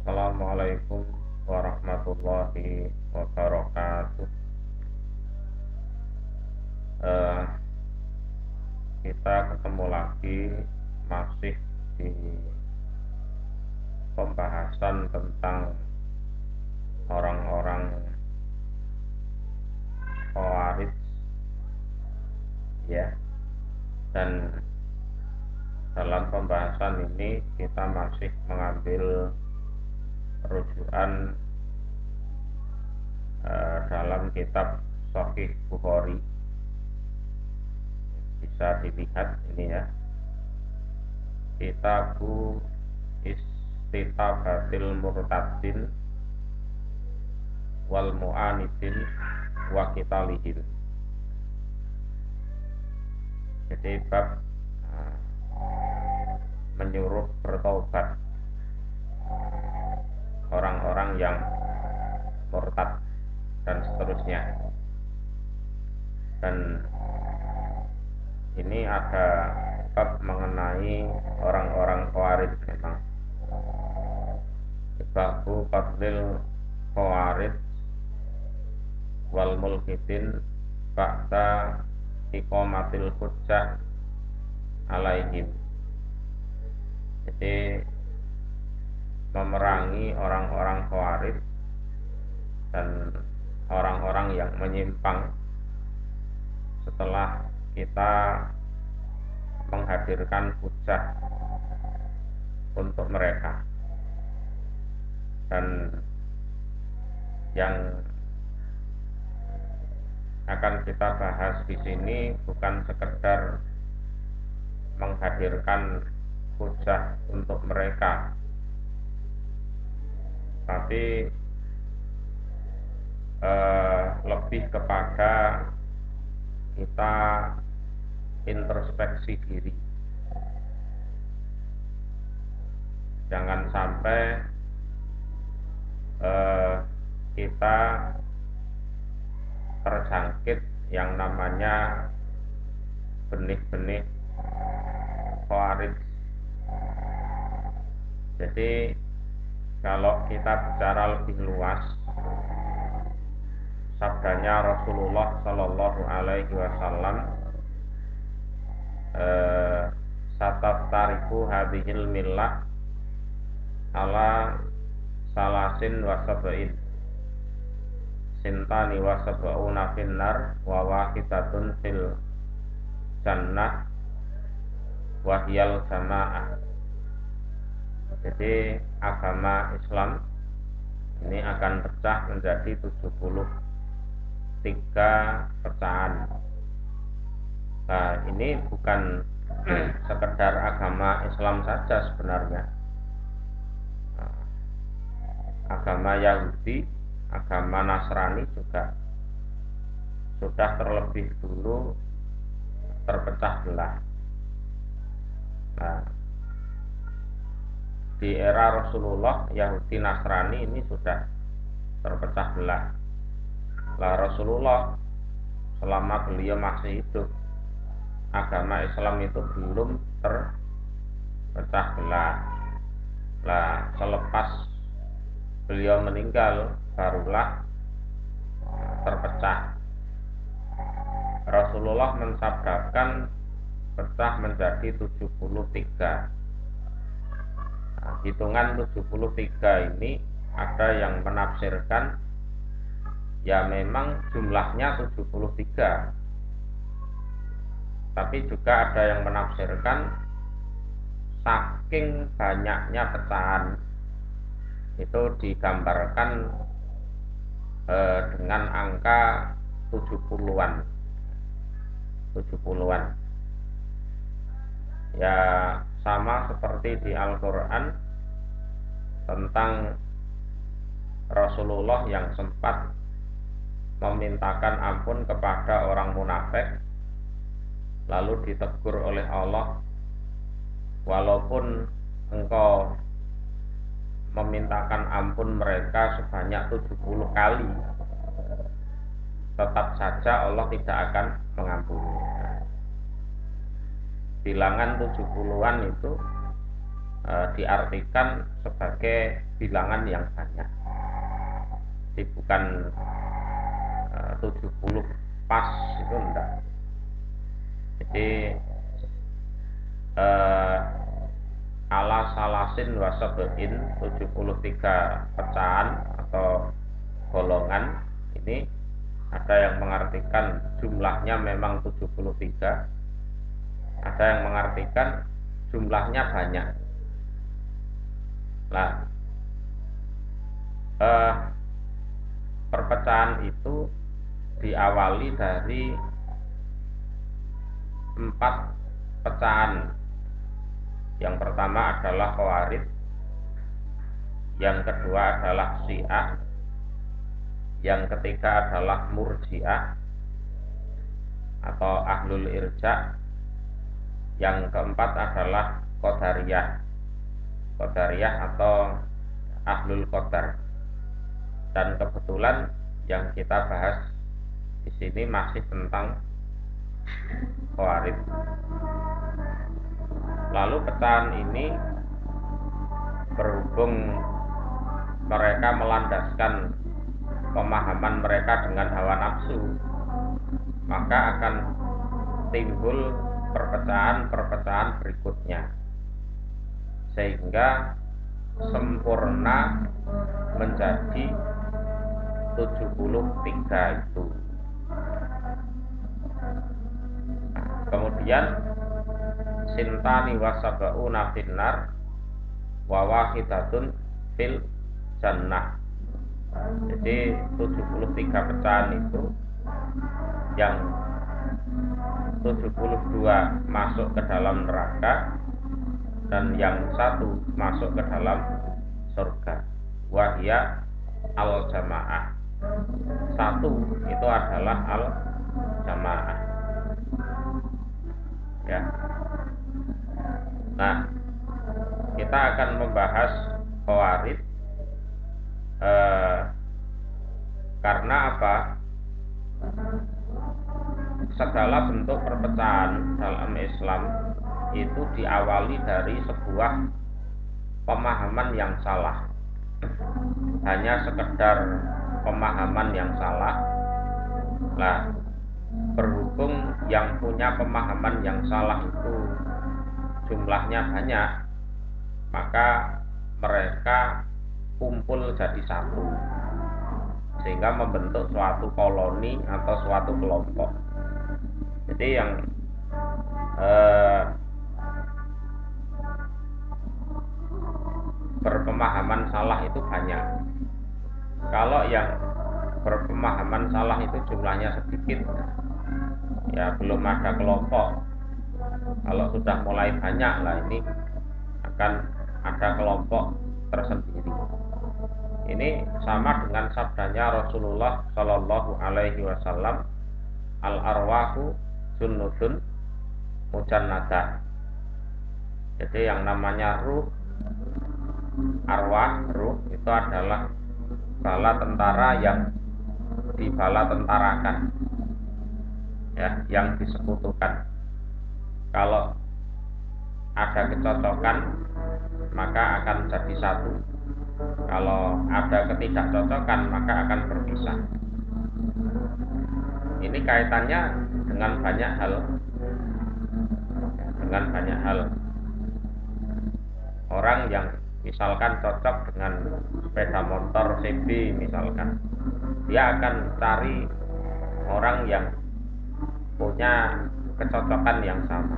Assalamualaikum warahmatullahi wabarakatuh. Eh, kita ketemu lagi masih di pembahasan tentang orang-orang Khawarij, ya. Dan dalam pembahasan ini kita masih mengambil rujukan dalam kitab Sahih Bukhari. Bisa dilihat ini ya, Kitabu Istitabatil Murtadin wal Mu'anidin wa Qitalihim. Jadi bab menyuruh bertaubat orang-orang yang murtad dan seterusnya. Dan ini ada bab mengenai orang-orang Khawarij memang. Babu Fadlil Khawarij wal mulhidin ba'da iqamatil hujjah alaihim. Jadi memerangi orang-orang Khawarij dan orang-orang yang menyimpang setelah kita menghadirkan hujjah untuk mereka. Dan yang akan kita bahas di sini bukan sekedar menghadirkan hujjah untuk mereka, tapi lebih kepada kita introspeksi diri. Jangan sampai kita terjangkit yang namanya benih-benih Khawarij. Jadi kalau kita bicara lebih luas, sabdanya Rasulullah Shallallahu Alaihi Wasallam, sataftariku hadhil millah ala salasin wa sab'in sintani wa sab'una finnar wa wahidatun fil jannah wahyal jamaah. Jadi agama Islam ini akan pecah menjadi 73 pecahan. Nah, ini bukan sekedar agama Islam saja sebenarnya. Agama Yahudi, agama Nasrani juga sudah terlebih dulu terpecah belah. Nah, di era Rasulullah, Yahudi Nasrani ini sudah terpecah belah. Lah Rasulullah selama beliau masih hidup, agama Islam itu belum terpecah belah. Lah selepas beliau meninggal barulah terpecah. Rasulullah mensabdakan pecah menjadi 73. Nah, hitungan 73 ini ada yang menafsirkan ya memang jumlahnya 73, tapi juga ada yang menafsirkan saking banyaknya pecahan itu digambarkan dengan angka 70-an. Ya sama seperti di Al-Quran tentang Rasulullah yang sempat memintakan ampun kepada orang munafik, lalu ditegur oleh Allah, walaupun engkau memintakan ampun mereka sebanyak 70 kali, tetap saja Allah tidak akan mengampuni. Bilangan 70-an itu diartikan sebagai bilangan yang banyak. Jadi bukan 70 pas, itu enggak. Jadi ala salasin wasabein, 73 pecahan atau golongan. Ini ada yang mengartikan jumlahnya memang 73, ada yang mengartikan jumlahnya banyak. Nah, perpecahan itu diawali dari 4 pecahan. Yang pertama adalah Khawarij, yang kedua adalah Syiah, yang ketiga adalah Murji'ah atau Ahlul Irja', yang keempat adalah Qadariyah atau Ahlul Qadar. Dan kebetulan yang kita bahas di sini masih tentang Khawarij. Lalu pecahan ini berhubung mereka melandaskan pemahaman mereka dengan hawa nafsu, maka akan timbul perpecahan-perpecahan berikutnya, sehingga sempurna menjadi 73 itu. Kemudian sintani wasaba'una finnar wa wahidatun fil jannah. Jadi 73 pecahan itu yang 72 masuk ke dalam neraka dan yang satu masuk ke dalam surga. Wahya al jamaah. Satu itu adalah al jamaah. Ya. Nah, kita akan membahas Khawarij karena apa? Segala bentuk perpecahan dalam Islam itu diawali dari sebuah pemahaman yang salah. Hanya sekedar pemahaman yang salah. Nah, berhubung yang punya pemahaman yang salah itu jumlahnya banyak, maka mereka kumpul jadi satu, sehingga membentuk suatu koloni atau suatu kelompok. Jadi yang berpemahaman salah itu banyak. Kalau yang berpemahaman salah itu jumlahnya sedikit, ya belum ada kelompok. Kalau sudah mulai banyak, lah ini akan ada kelompok tersendiri. Ini sama dengan sabdanya Rasulullah Shallallahu Alaihi Wasallam, al arwahu sunnutun mujannadah. Jadi yang namanya ruh, arwah, ruh itu adalah bala tentara yang dibala tentarakan, ya, yang disekutukan. Kalau ada kecocokan maka akan jadi satu. Kalau ada ketidakcocokan maka akan berpisah. Ini kaitannya dengan banyak hal. Dengan banyak hal. Orang yang misalkan cocok dengan sepeda motor CB misalkan, dia akan cari orang yang punya kecocokan yang sama.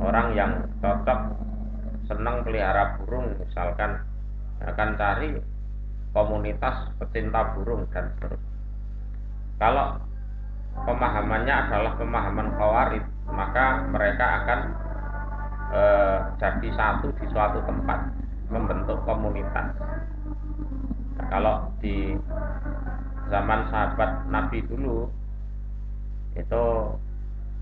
Orang yang cocok senang pelihara burung misalkan, akan cari komunitas pecinta burung dan seterusnya. Kalau pemahamannya adalah pemahaman Khawarij, maka mereka akan jadi satu di suatu tempat, membentuk komunitas. Nah, kalau di zaman sahabat Nabi dulu itu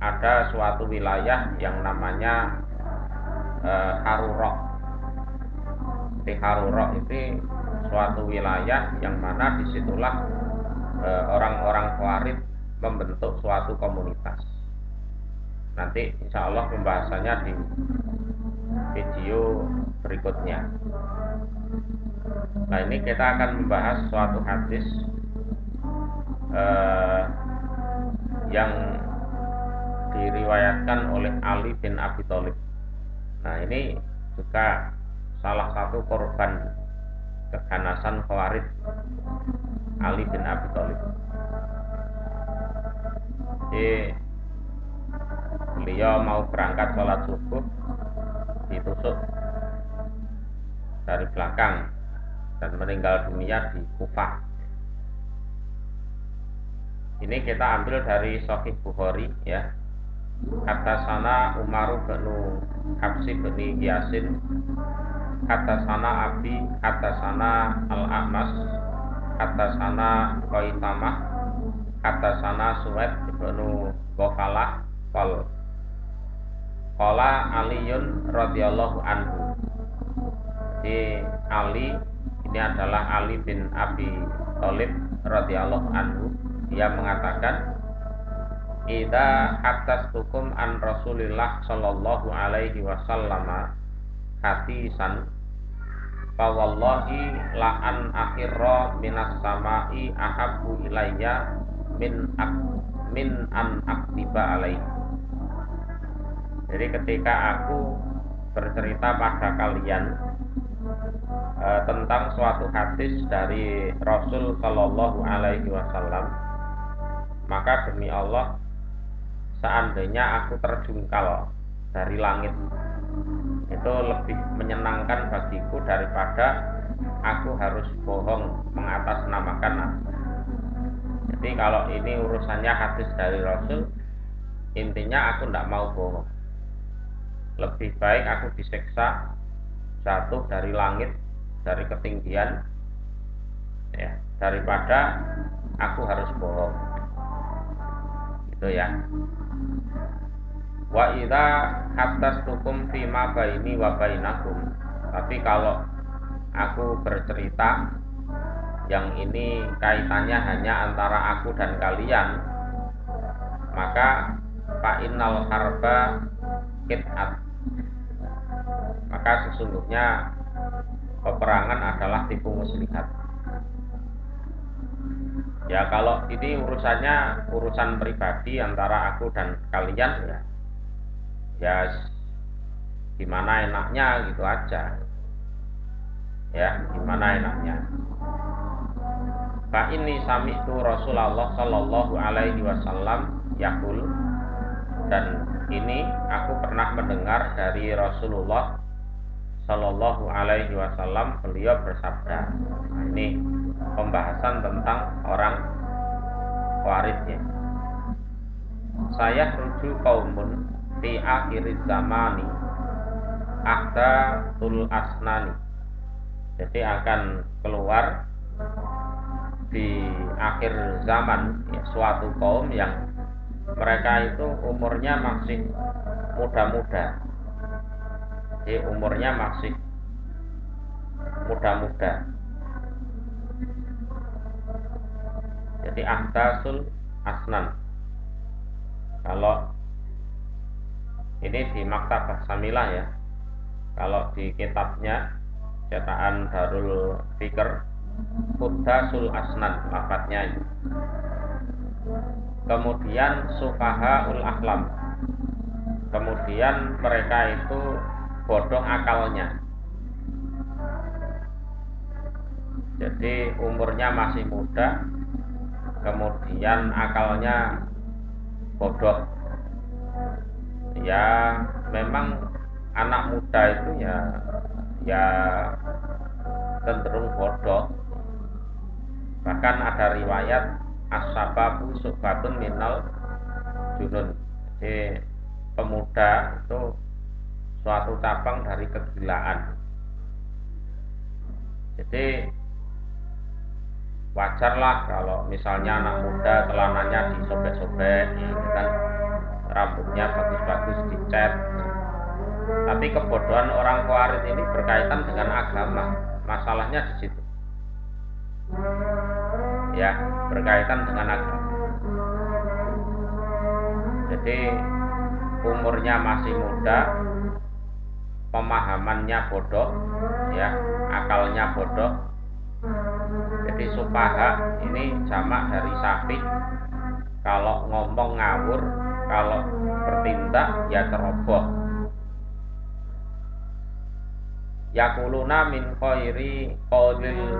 ada suatu wilayah yang namanya Harurah. Di Harurah itu suatu wilayah yang mana disitulah orang-orang Khawarij membentuk suatu komunitas. Nanti insya Allah pembahasannya di video berikutnya. Nah, ini kita akan membahas suatu hadis yang diriwayatkan oleh Ali bin Abi Thalib. Nah, ini juga salah satu korban keganasan Khawarij, Ali bin Abi Thalib. Jadi beliau mau berangkat sholat subuh, ditusuk dari belakang dan meninggal dunia di Kufah. Ini kita ambil dari Sahih Bukhari ya. Haddatsana Umar bin Habsi bin Yasin, haddatsana Abi, haddatsana Al-A'mas, haddatsana Qaitamah, haddatsana Suwaid bin Ghafalah qala Aliyun radhiyallahu anhu. Jadi Ali ini adalah Ali bin Abi Thalib radhiyallahu anhu. Dia mengatakan, idza haddatsukum an Rasulillah sallallahu alaihi wasallam hadisan fa wallahi la an akhirra minas samai ahabbu ilayya min an aktiba alaihi. Jadi ketika aku bercerita pada kalian tentang suatu hadis dari Rasul sallallahu alaihi wasallam, maka demi Allah, seandainya aku terjungkal dari langit, itu lebih menyenangkan bagiku daripada aku harus bohong mengatasnamakan Nabi. Jadi kalau ini urusannya hadis dari Rasul, intinya aku tidak mau bohong. Lebih baik aku disiksa, jatuh dari langit, dari ketinggian ya, daripada aku harus bohong. Gitu ya. Wa idza haddatsukum fima baini wa bainakum. Tapi kalau aku bercerita yang ini kaitannya hanya antara aku dan kalian, maka fa innal harba qit'at. Maka sesungguhnya peperangan adalah tipu muslihat. Ya kalau ini urusannya urusan pribadi antara aku dan kalian ya gimana enaknya gitu aja. Ya, gimana enaknya. Fa inni sami'tu Rasulullah sallallahu alaihi wasallam yaqul, dan ini aku pernah mendengar dari Rasulullah sallallahu alaihi wasallam, beliau bersabda. Nah, ini pembahasan tentang orang Khawarij ya. Saya ruju kaumun fi akhir zamani ahdatul asnani. Jadi akan keluar di akhir zaman ya, suatu kaum yang mereka itu umurnya masih muda-muda. Jadi umurnya masih muda-muda. Jadi ahdasul asnan. Kalau ini di Maktabah Samilah ya. Kalau di kitabnya cetakan Darul Fikr, Hudasul Asnan lafadznya itu. Kemudian Sufahaul Ahlam. Kemudian mereka itu bodoh akalnya. Jadi umurnya masih muda, kemudian akalnya bodoh. Ya memang anak muda itu ya cenderung bodoh. Bahkan ada riwayat as-sababu subatun minal junun. Jadi pemuda itu suatu cabang dari kegilaan. Jadi wajarlah kalau misalnya anak muda celananya disobek-sobek gitu kan, rambutnya bagus-bagus dicat. Tapi kebodohan orang Khawarij ini berkaitan dengan agama. Masalahnya di situ. Ya, berkaitan dengan agama. Jadi umurnya masih muda, pemahamannya bodoh, ya, akalnya bodoh. Jadi sufaha ini jamak dari safi. Kalau ngomong ngawur, kalau bertindak ya ceroboh. Yakuluna min khairi qaulil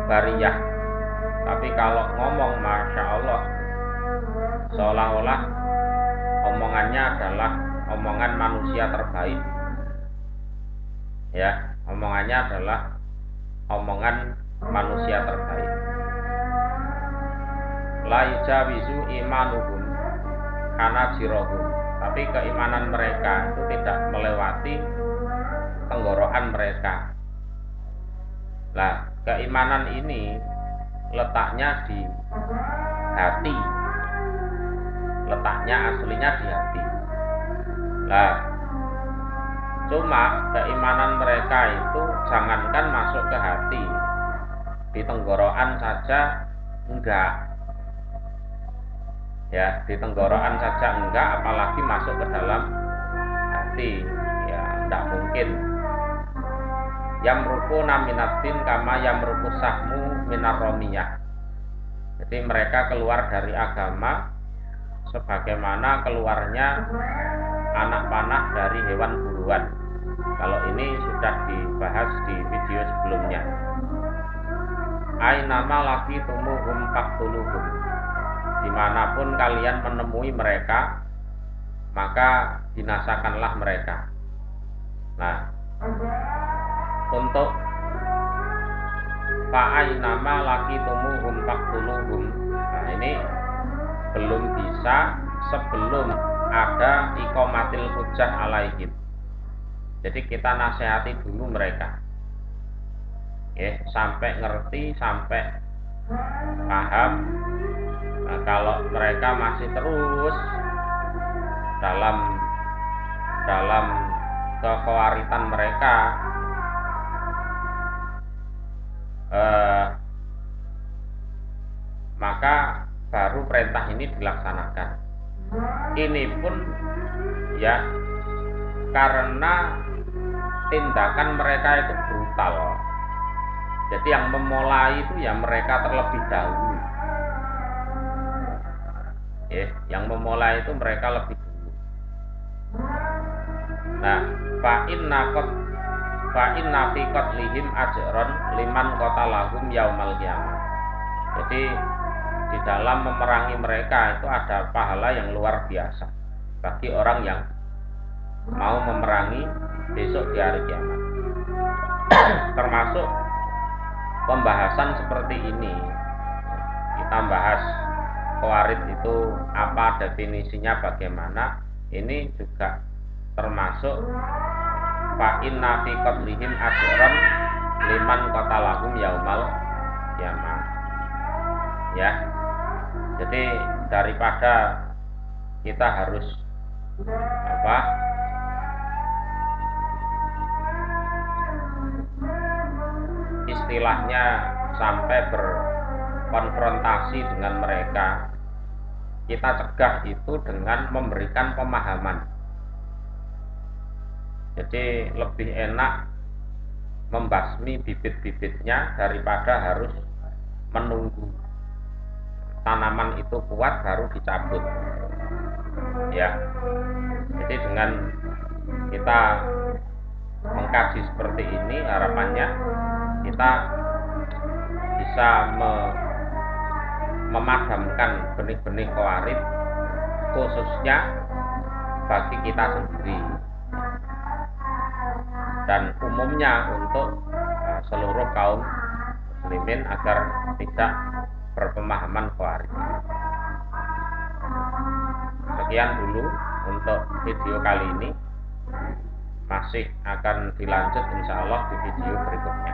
bariyah. Tapi kalau ngomong masya Allah, seolah-olah omongannya adalah omongan manusia terbaik. Ya, omongannya adalah omongan manusia terbaik. La yujawizu imanuhum kana jirohum. Tapi keimanan mereka itu tidak melewati tenggorokan mereka. Nah, keimanan ini letaknya di hati. Letaknya aslinya di hati. Nah, cuma keimanan mereka itu jangankan masuk ke hati, di tenggorokan saja enggak. Ya, di tenggorokan saja enggak, apalagi masuk ke dalam hati. Ya, enggak mungkin. Yamrukuna minatin kama yamruku sahmu minar romiyah. Jadi mereka keluar dari agama sebagaimana keluarnya anak panah dari hewan buruan. Kalau ini sudah dibahas di video sebelumnya. Ainama laki tumuhum faktuluhum. Dimanapun kalian menemui mereka, maka binasakanlah mereka. Nah, untuk fa'ainama laki tumuhum faktuluhum, nah ini belum bisa sebelum ada iqomatil hujjah alaihim. Jadi kita nasihati dulu mereka, sampai ngerti, sampai paham. Nah, kalau mereka masih terus dalam kekhawaritan mereka, maka baru perintah ini dilaksanakan. Ini pun ya karena tindakan mereka itu brutal. Jadi yang memulai itu ya mereka terlebih dahulu. Yang memulai itu mereka lebih dulu. Nah, fa inna fi qatlihim ajron liman qatalahum yaumal qiyamah. Jadi di dalam memerangi mereka itu ada pahala yang luar biasa bagi orang yang mau memerangi besok di hari kiamat. Termasuk pembahasan seperti ini, kita bahas Khawarij itu apa, definisinya bagaimana, ini juga termasuk fa inna fi qatlihim ajran liman qatalahum yaumal qiyamah. Ya. Jadi daripada kita harus istilahnya sampai berkonfrontasi dengan mereka, kita cegah itu dengan memberikan pemahaman. Jadi lebih enak membasmi bibit-bibitnya daripada harus menunggu tanaman itu kuat baru dicabut. Ya. Jadi dengan kita mengkaji seperti ini, harapannya kita bisa memadamkan benih-benih Khawarij, khususnya bagi kita sendiri dan umumnya untuk seluruh kaum muslimin agar tidak berpemahaman Khawarij. Sekian dulu untuk video kali ini. Masih akan dilanjut insya Allah di video berikutnya.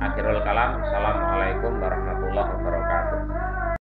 Akhirul kalam. Assalamualaikum warahmatullahi wabarakatuh.